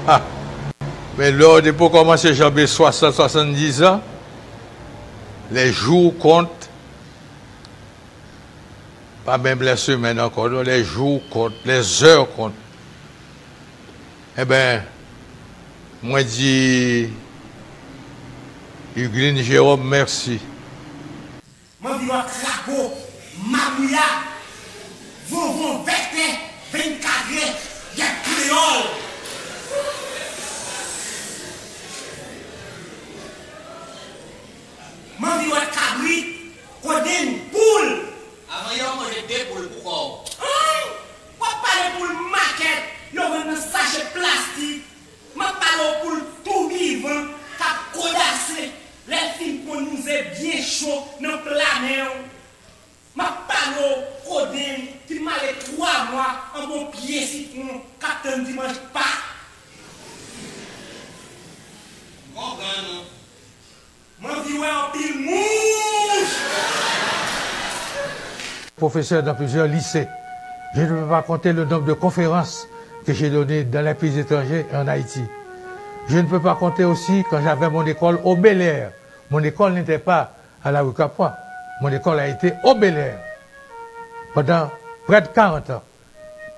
Ah, mais lors de pour commencer, j'avais 60-70 ans, les jours comptent, pas même les semaines encore, non, les jours comptent, les heures comptent. Eh bien, moi dis, Hugueline Jérôme, merci. Moi, je vais crapaud, mamouya, vovon, vecteur, 24 il y a créole. Moi, je vais cabrit, coden, poule. Avant, il y a mangé 2 poules pour quoi? Moi, parle pour le maquette, il y a un sachet plastique. Moi, parle pour le tout vivant, qui a codassé. Les films pour nous est bien chaud dans le planète. Ma parole Odin qui m'a les 3 mois en bon pied si mon capitaine dimanche pas. Comprends, non? Moi, je dis en pile mouche. Professeur dans plusieurs lycées. Je ne peux pas compter le nombre de conférences que j'ai données dans les pays étrangers et en Haïti. Je ne peux pas compter aussi quand j'avais mon école au Bel-Air. Mon école n'était pas à la rue Capois. Mon école a été au Bel-Air pendant près de 40 ans.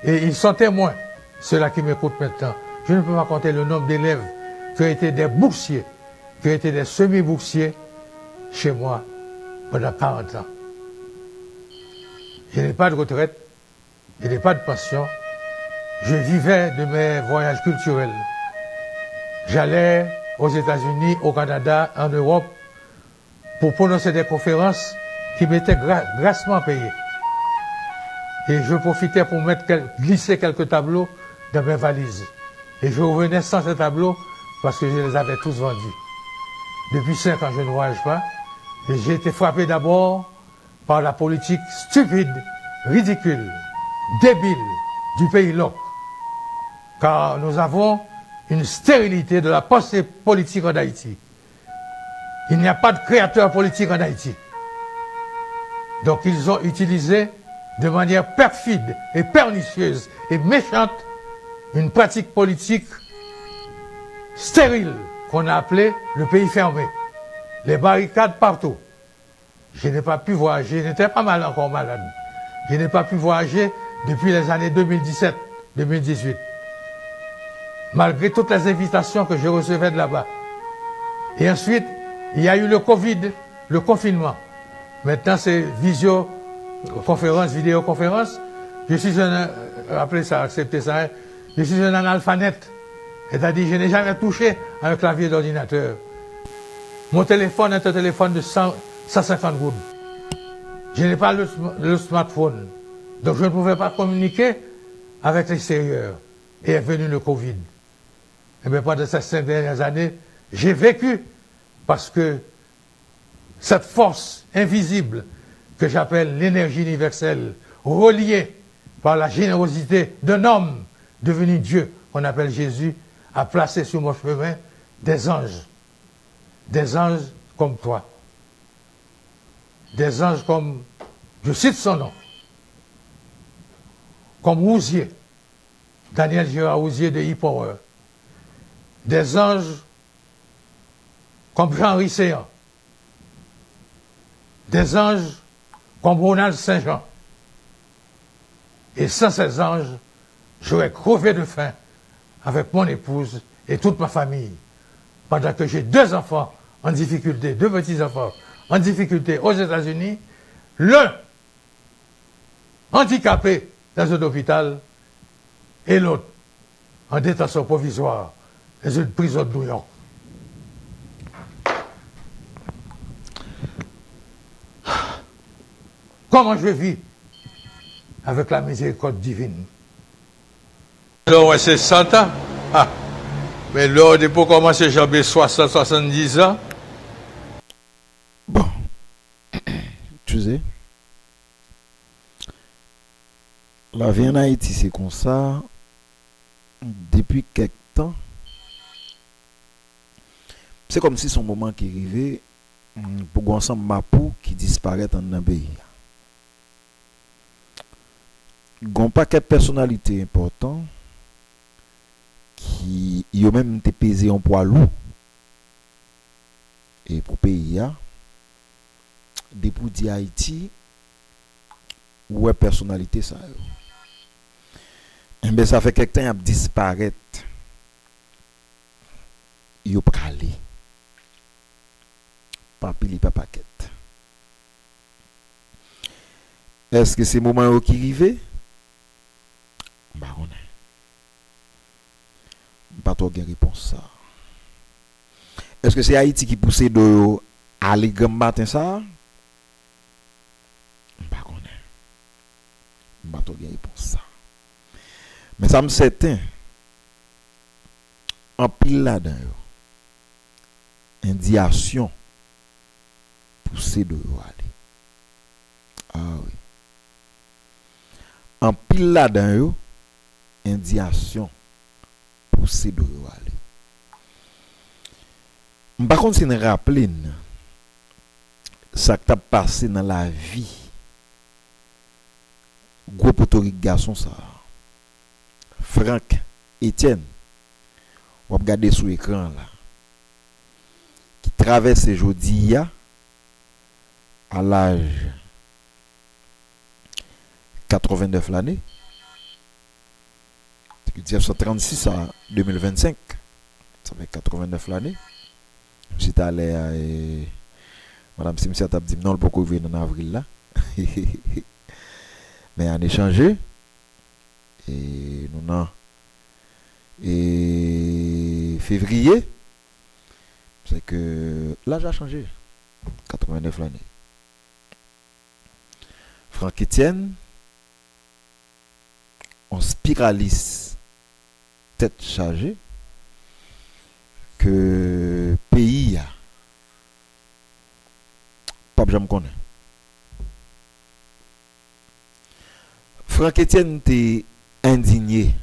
Et ils sont témoins, ceux-là qui m'écoutent maintenant. Je ne peux pas compter le nombre d'élèves qui ont été des boursiers, qui ont été des semi-boursiers chez moi pendant 40 ans. Je n'ai pas de retraite, je n'ai pas de pension. Je vivais de mes voyages culturels. J'allais aux États-Unis, au Canada, en Europe, pour prononcer des conférences qui m'étaient grassement payées. Et je profitais pour glisser quelques tableaux dans mes valises. Et je revenais sans ces tableaux parce que je les avais tous vendus. Depuis 5 ans, je ne voyage pas. Et j'ai été frappé d'abord par la politique stupide, ridicule, débile du pays LOC. Car nous avons une stérilité de la pensée politique en Haïti. Il n'y a pas de créateur politique en Haïti. Donc ils ont utilisé de manière perfide et pernicieuse et méchante une pratique politique stérile qu'on a appelée le pays fermé. Les barricades partout. Je n'ai pas pu voyager, j'étais pas mal encore malade. Je n'ai pas pu voyager depuis les années 2017-2018. Malgré toutes les invitations que je recevais de là-bas. Et ensuite, il y a eu le Covid, le confinement. Maintenant, c'est visioconférence, vidéoconférence. Je suis acceptez ça, je suis un analphabète. C'est-à-dire, je n'ai jamais touché à un clavier d'ordinateur. Mon téléphone est un téléphone de 150 gouttes. Je n'ai pas le smartphone. Donc, je ne pouvais pas communiquer avec l'extérieur. Et est venu le Covid. Et bien, pendant ces 5 dernières années, j'ai vécu parce que cette force invisible que j'appelle l'énergie universelle, reliée par la générosité d'un homme devenu Dieu, qu'on appelle Jésus, a placé sur mon chemin des anges comme toi, des anges comme, je cite son nom, comme Rousier, Daniel Gérard Rousier de E-Power, des anges comme Jean Risséan, des anges comme Ronald Saint-Jean. Et sans ces anges, j'aurais crevé de faim avec mon épouse et toute ma famille, pendant que j'ai 2 enfants en difficulté, 2 petits-enfants en difficulté aux États-Unis, l'un handicapé dans un hôpital et l'autre en détention provisoire dans une prison de New York. Comment je vis avec la miséricorde divine? Alors, c'est 100 ans. Ah. Mais lors de pour commencer, j'avais 60-70 ans. Bon. Tu sais, la vie en Haïti, c'est comme ça. Depuis quelque temps, c'est comme si son moment qui arrivait pour un ensemble mapou qui disparaît dans un pays. Il y a un paquet de personnalités importantes qui yo même te pesé un poids lourd et pour pays a depuis di Haïti ouais personnalité ça yo. Ben ça fait quelque temps a disparaître yo pralé papi pas paquet. Est-ce que c'est moment qui arrivé? Bah on est pas trop de réponse ça. Est-ce que c'est Haïti qui pousse de aller grand matin ça? Bah on est pas trop de réponse ça. Mais ça me certain en pile là-dedans indiation poussé de aller. Ah oui. En pile là-dedans indiation poussé de aller. Par contre, c'est une rappel ça qui t'a passé dans la vie. Gros potorique garçon ça. Franck Etienne. On va regarder sur l'écran là. Qui traverse aujourd'hui à l'âge 89 l'année. 1936 à 2025. Ça fait 89 l'année. J'étais allé à Madame Simsia t'a dit non, le pourquoi venir en avril là. Mais on a échangé et nous non et février c'est que l'âge a changé 89 l'année. Franck Etienne on spiralise tête chargée que pays a pas jamais connaît. Franck Etienne était indigné.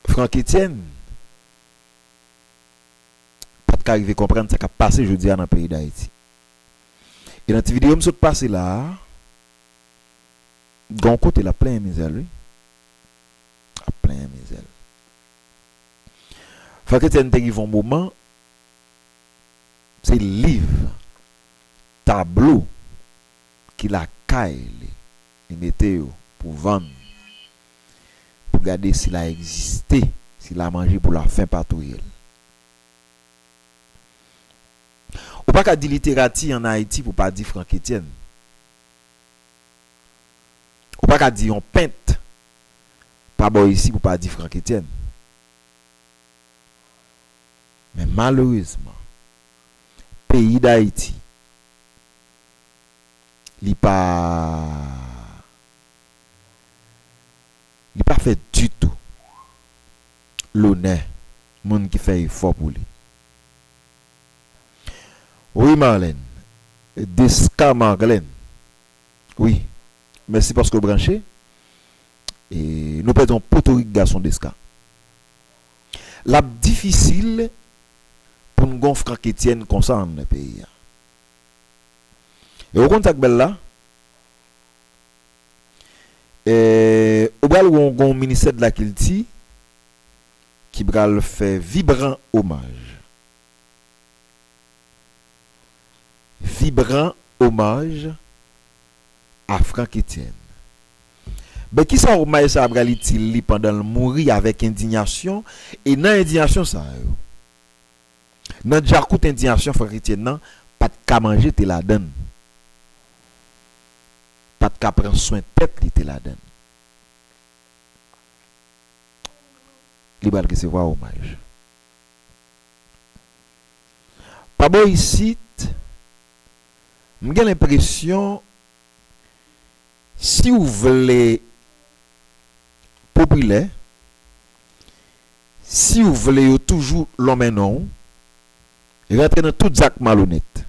Franck Etienne pas qu'arriver à comprendre ce qui a passé jeudi dans le pays d'Haïti. Et dans cette vidéo, je suis passé là, d'un côté, la plein misère, lui. La plein misère. Franck Etienne arrive un moment, c'est livre, tableau, qu'il a caillé, il mettait pour vendre, pour regarder s'il a existé, s'il a mangé pour la faim patrouille. Ou pas qu'à dire littérature en Haïti pour pas dire Franck Etienne. Ou pas qu'à dire on peintre pas bon ici pour pas dire Franck Etienne. Mais malheureusement, pays d'Haïti, il pas fait du tout l'honneur monde qui fait effort pour lui. Oui Marlène, Desca Marlène. Oui, merci parce que vous branchez. Et nous perdons potorique garçon Desca. La difficile pour nous gonfler Franck Etienne comme ça dans le pays. Et au contact belle là, au bal où on a un ministère de la Culture qui va faire vibrant hommage. Vibrant hommage à Franck Etienne. Mais qui ça hommage ça a utile pendant le mourir avec indignation et dans indignation ça dans déjà coup indignation Franck Etienne non pas de ka manger te la donne. Pas de ka prendre soin tête li te la donne. Li bal recevoir hommage. Pas bon ici j'ai l'impression, si vous voulez populaire, si vous voulez toujours l'homme non, rentrez dans tout acte malhonnête.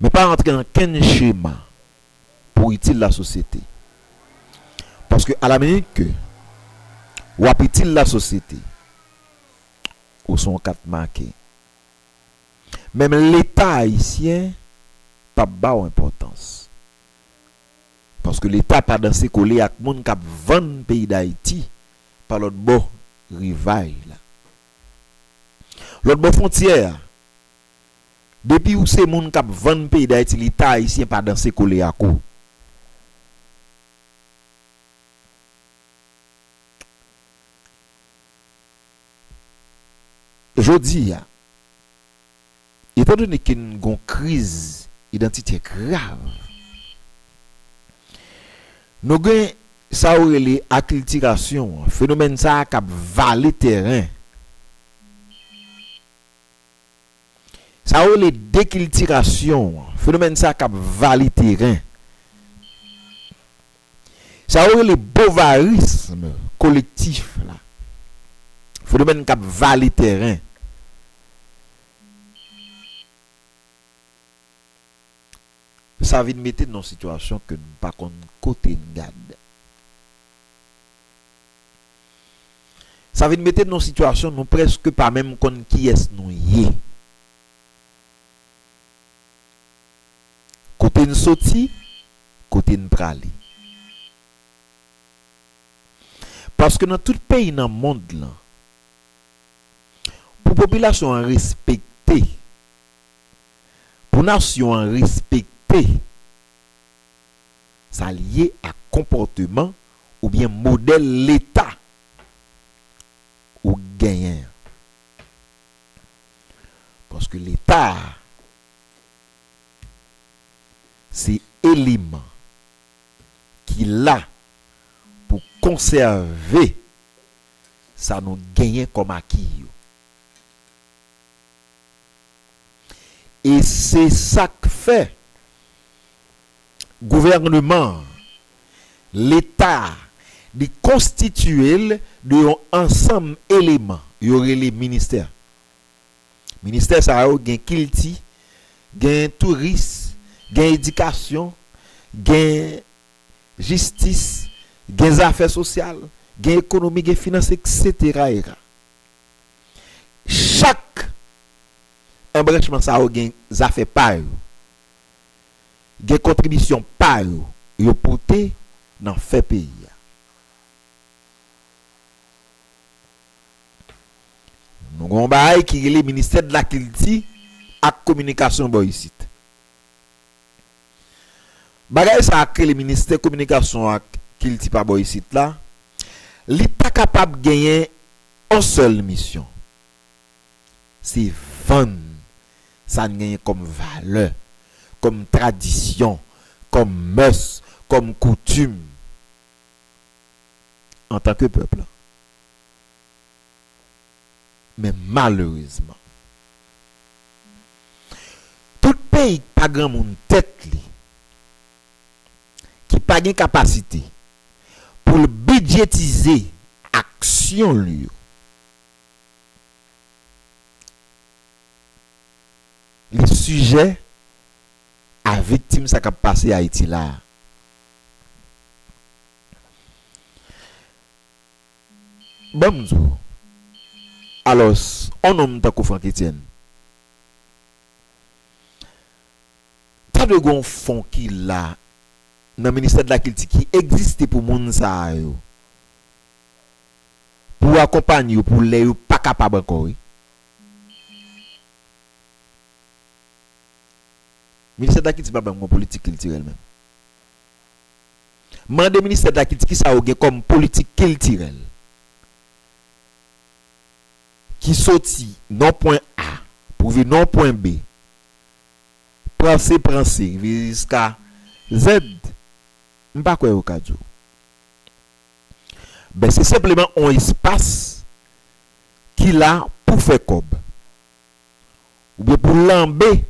Mais pas rentrer dans quel schéma pour utiliser la société. Parce que à la minute que vous utiliser la société, ou sont quatre marqués. Même l'État haïtien pas bas importance. Parce Parce que l'État pas dans ses collés avec monde qui vend pays d'Haïti par l'autre bord rivaille là. L'autre bord frontière. Depuis où c'est monde qui vend pays d'Haïti, l'État haïtien pas dans ses collés à coup. Je dis, étant donné qu'il y a une crise identitaire grave, nous avons ça les acculturation, phénomène ça qui a valé terrain. Ça les déculturation, phénomène ça qui a valé terrain. Ça les bovarisme collectif là. Phénomène qui a valé terrain. Ça vient mettre dans une situation que nous ne pouvons pas côté garde. Ça vient mettre dans une situation nous presque pas même qu'on qui est nous y. Côté nous sorti, côté nous prali. Parce que dans tout pays dans le monde là, pour la population respecter, pour la nation respecter, ça lié à comportement ou bien modèle l'État ou gagnant. Parce que l'État, c'est élément qui là pour conserver ça nous gagne comme acquis. Et c'est ça que fait gouvernement, l'État, de constituer de un ensemble d'éléments. Il y aurait les ministères. Ministère, ça a un kilti, gain tourisme, gain éducation, gain justice, gain affaires sociales, gain économie, gain finance, etc. Chaque embranchement, ça a gain affaires par des contributions par yo porté dans fait pays. Nous avons un qui est le ministère de la culture et la communication ici. Bagay ça a créé le ministère de la communication et la culture par ici là. L'État capable de gagner une seule mission. C'est vendre ça gagne comme valeur, comme tradition, comme mœurs, comme coutume en tant que peuple. Mais malheureusement, tout pays pas grand monde tête li, qui pas de capacité pour le budgétiser action lui. Les sujets à victime ça qui a passé à Haïti là. Bonjour. Alors, on nomme ta Franck Etienne. T'as de gon fond qui là dans le ministère de la culture qui existe pour moun sa yo. Pour accompagner pour les pas capable encore. Ministère de la culture pas une politique culturelle même. Mandé ministère de la culture qui ça a comme politique culturelle. Qui sorti non point A pour venir non point B. Prend C jusqu'à Z. M'pas quoi au cas. Ben c'est simplement un espace qui là pour faire cob. Ou bien pour lamber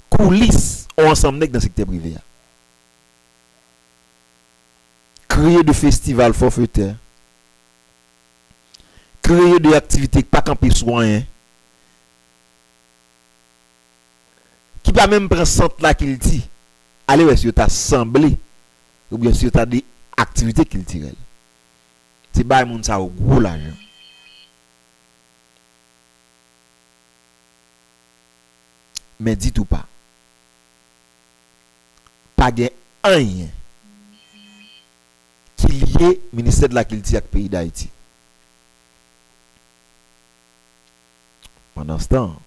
coulisses ensemble dans le secteur privé. Créer de festivals forfaitaires, créer des activités pas camper soin, qui pas même prendre centre là qu'il dit, allez si tu as assemblé ou bien si tu as des activités culturelles. C'est pas moun ça au gros l'argent. Mais dit ou pas, pas gain rien qui lié ministère de la culture avec le pays d'Haïti. Pendant ce temps,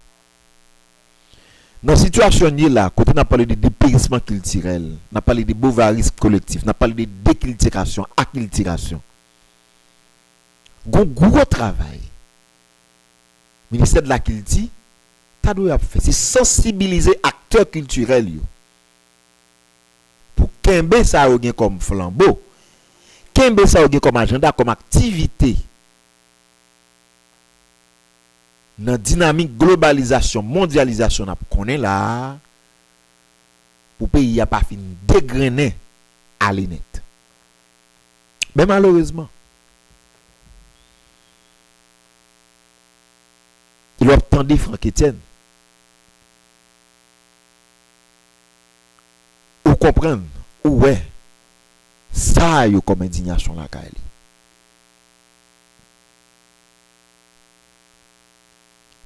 dans la situation là, quand on a parlé de dépérissement culturel, on a parlé de bouvarisme collectif, on a parlé de déculturation, acculturation. Gros travail. Le ministère de la culture, c'est sensibiliser acteurs culturels pour qu'un ça ait comme flambeau, qu'un ça ait comme agenda, comme activité. Dans la dynamique globalisation, mondialisation, qu'on est là, pour le pays n'a pas fini de dégrainer à l'inet. Mais malheureusement, il a obtenu Franck Etienne. Ou comprendre, ou ouais, ça y a comme indignation la Kaili.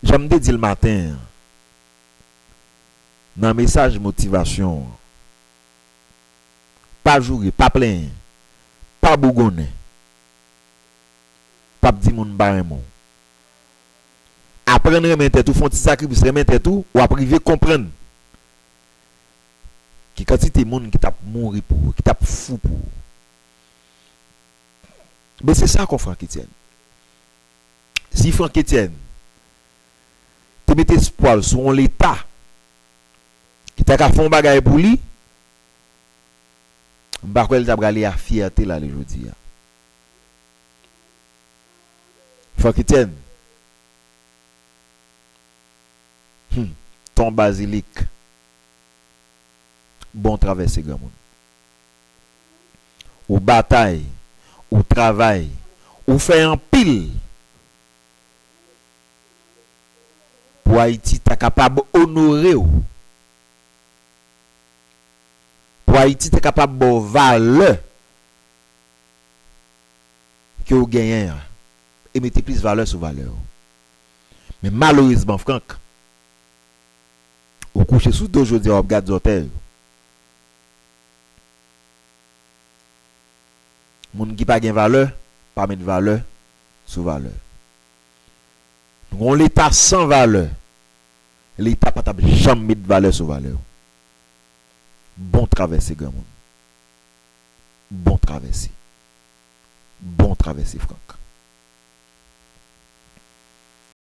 J'aime dire le matin, dans le message de motivation, pas jouer, pas plein, pas bougonner, pas dire mon barrement. Apprendre à mettre tout, font petit sacrifice, remettre tout, ou à priver comprendre. Qui quantité de monde qui t'a mouru pour, qui t'a fou pour. Mais c'est ça qu'on Franck Etienne. Si Franck Etienne te mette espoir sur l'État qui t'a qu'à faire un bagage pour lui, m'pa quoi il t'a bralé à fierté là le jodi. Franck Etienne, ton basilic, bon traversé grand monde. Ou bataille, ou travail, ou fait un pile. Pour Haïti, tu es capable d'honorer. Pour Haïti, tu es capable de valeur que vous gagnez. Et mettez plus de valeur sur valeur. Mais malheureusement, Franck, au coucher sous d'aujourd'hui, on regarde l'hôtel. Moun qui pas gain valeur, pas mettre valeur sur valeur. On l'État sans valeur. L'État pas jamais mettre valeur sur valeur. Bon traversé, grand monde. Bon traversé. Bon traversé, Franck.